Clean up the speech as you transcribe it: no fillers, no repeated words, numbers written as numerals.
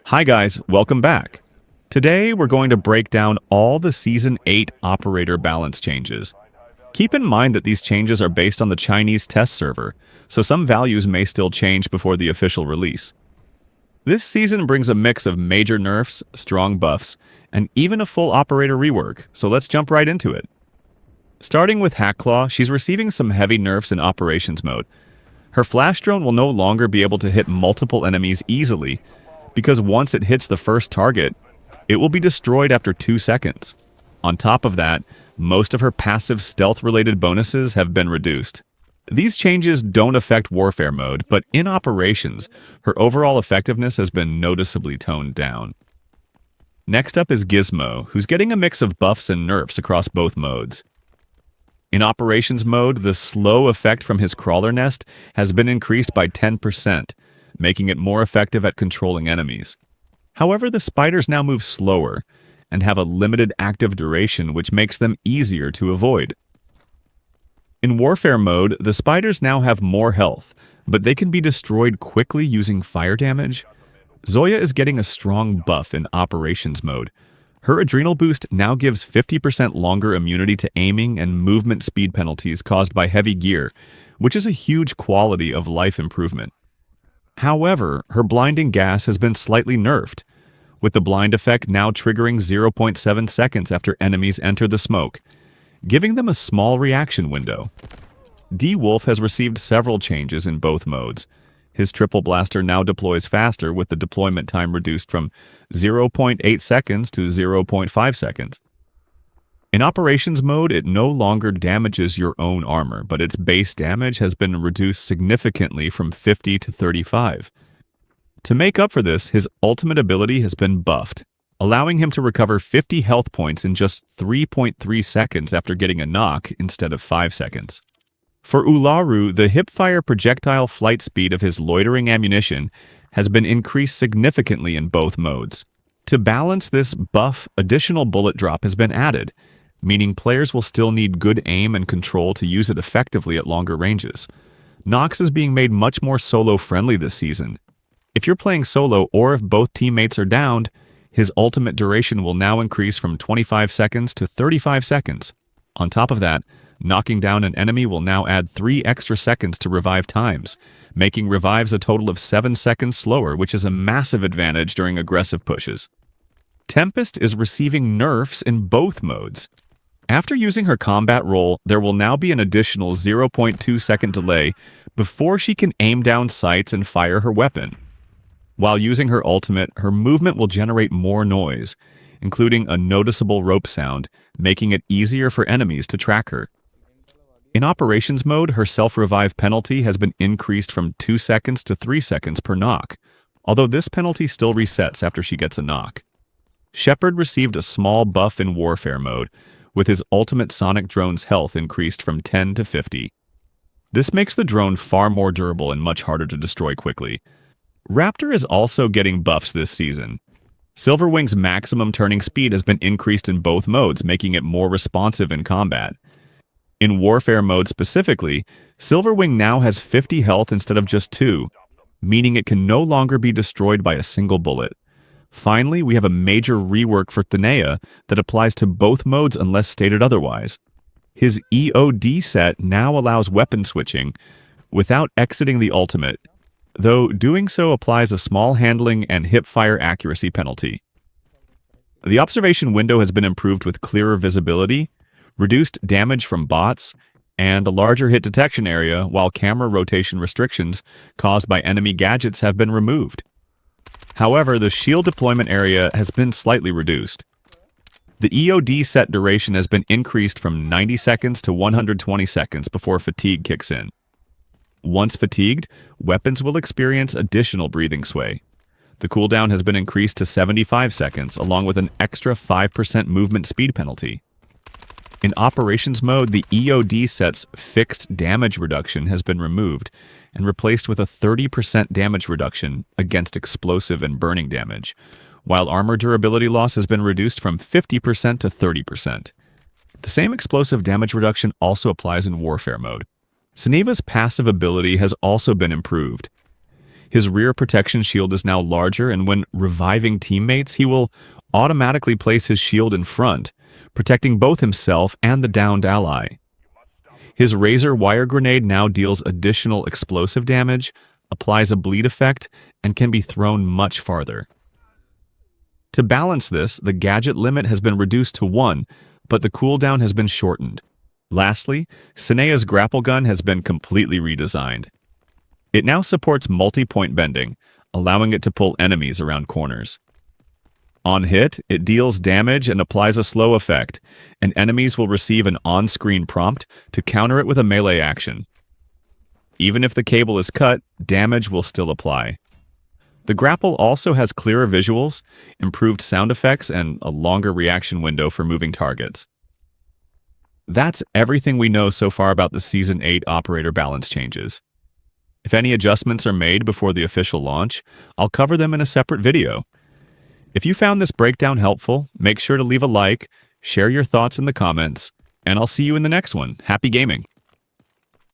Hi guys, welcome back. Today we're going to break down all the Season 8 operator balance changes. Keep in mind that these changes are based on the Chinese test server, so some values may still change before the official release. This season brings a mix of major nerfs, strong buffs, and even a full operator rework, so let's jump right into it. Starting with Hackclaw, she's receiving some heavy nerfs in operations mode. Her flash drone will no longer be able to hit multiple enemies easily, because once it hits the first target, it will be destroyed after 2 seconds. On top of that, most of her passive stealth-related bonuses have been reduced. These changes don't affect warfare mode, but in operations, her overall effectiveness has been noticeably toned down. Next up is Gizmo, who's getting a mix of buffs and nerfs across both modes. In operations mode, the slow effect from his crawler nest has been increased by 10%, making it more effective at controlling enemies. However, the spiders now move slower and have a limited active duration, which makes them easier to avoid. In warfare mode, the spiders now have more health, but they can be destroyed quickly using fire damage. Zoya is getting a strong buff in operations mode. Her adrenal boost now gives 50% longer immunity to aiming and movement speed penalties caused by heavy gear, which is a huge quality of life improvement. However, her blinding gas has been slightly nerfed, with the blind effect now triggering 0.7 seconds after enemies enter the smoke, giving them a small reaction window. DWolf has received several changes in both modes. His triple blaster now deploys faster, with the deployment time reduced from 0.8 seconds to 0.5 seconds. In operations mode, it no longer damages your own armor, but its base damage has been reduced significantly from 50 to 35. To make up for this, his ultimate ability has been buffed, allowing him to recover 50 health points in just 3.3 seconds after getting a knock instead of 5 seconds. For Ularu, the hipfire projectile flight speed of his loitering ammunition has been increased significantly in both modes. To balance this buff, additional bullet drop has been added, meaning players will still need good aim and control to use it effectively at longer ranges. Knox is being made much more solo-friendly this season. If you're playing solo or if both teammates are downed, his ultimate duration will now increase from 25 seconds to 35 seconds. On top of that, knocking down an enemy will now add 3 extra seconds to revive times, making revives a total of 7 seconds slower, which is a massive advantage during aggressive pushes. Tempest is receiving nerfs in both modes. After using her combat role, there will now be an additional 0.2 second delay before she can aim down sights and fire her weapon. While using her ultimate, her movement will generate more noise, including a noticeable rope sound, making it easier for enemies to track her. In operations mode, her self-revive penalty has been increased from 2 seconds to 3 seconds per knock, although this penalty still resets after she gets a knock. Shepard received a small buff in warfare mode, with his ultimate sonic drone's health increased from 10 to 50. This makes the drone far more durable and much harder to destroy quickly. Raptor is also getting buffs this season. Silverwing's maximum turning speed has been increased in both modes, making it more responsive in combat. In warfare mode specifically, Silverwing now has 50 health instead of just 2, meaning it can no longer be destroyed by a single bullet. Finally, we have a major rework for Tana that applies to both modes unless stated otherwise. His EOD set now allows weapon switching without exiting the ultimate, though doing so applies a small handling and hipfire accuracy penalty. The observation window has been improved with clearer visibility, reduced damage from bots, and a larger hit detection area, while camera rotation restrictions caused by enemy gadgets have been removed. However, the shield deployment area has been slightly reduced. The EOD set duration has been increased from 90 seconds to 120 seconds before fatigue kicks in. Once fatigued, weapons will experience additional breathing sway. The cooldown has been increased to 75 seconds, along with an extra 5% movement speed penalty. In operations mode, the EOD set's fixed damage reduction has been removed and replaced with a 30% damage reduction against explosive and burning damage, while armor durability loss has been reduced from 50% to 30%. The same explosive damage reduction also applies in warfare mode. Seneva's passive ability has also been improved. His rear protection shield is now larger, and when reviving teammates, he will automatically place his shield in front, protecting both himself and the downed ally. His Razor Wire Grenade now deals additional explosive damage, applies a bleed effect, and can be thrown much farther. To balance this, the gadget limit has been reduced to 1, but the cooldown has been shortened. Lastly, Seneva's grapple gun has been completely redesigned. It now supports multi-point bending, allowing it to pull enemies around corners. On hit, it deals damage and applies a slow effect, and enemies will receive an on-screen prompt to counter it with a melee action. Even if the cable is cut, damage will still apply. The grapple also has clearer visuals, improved sound effects, and a longer reaction window for moving targets. That's everything we know so far about the Season 8 operator balance changes. If any adjustments are made before the official launch, I'll cover them in a separate video. If you found this breakdown helpful, make sure to leave a like, share your thoughts in the comments, and I'll see you in the next one. Happy gaming!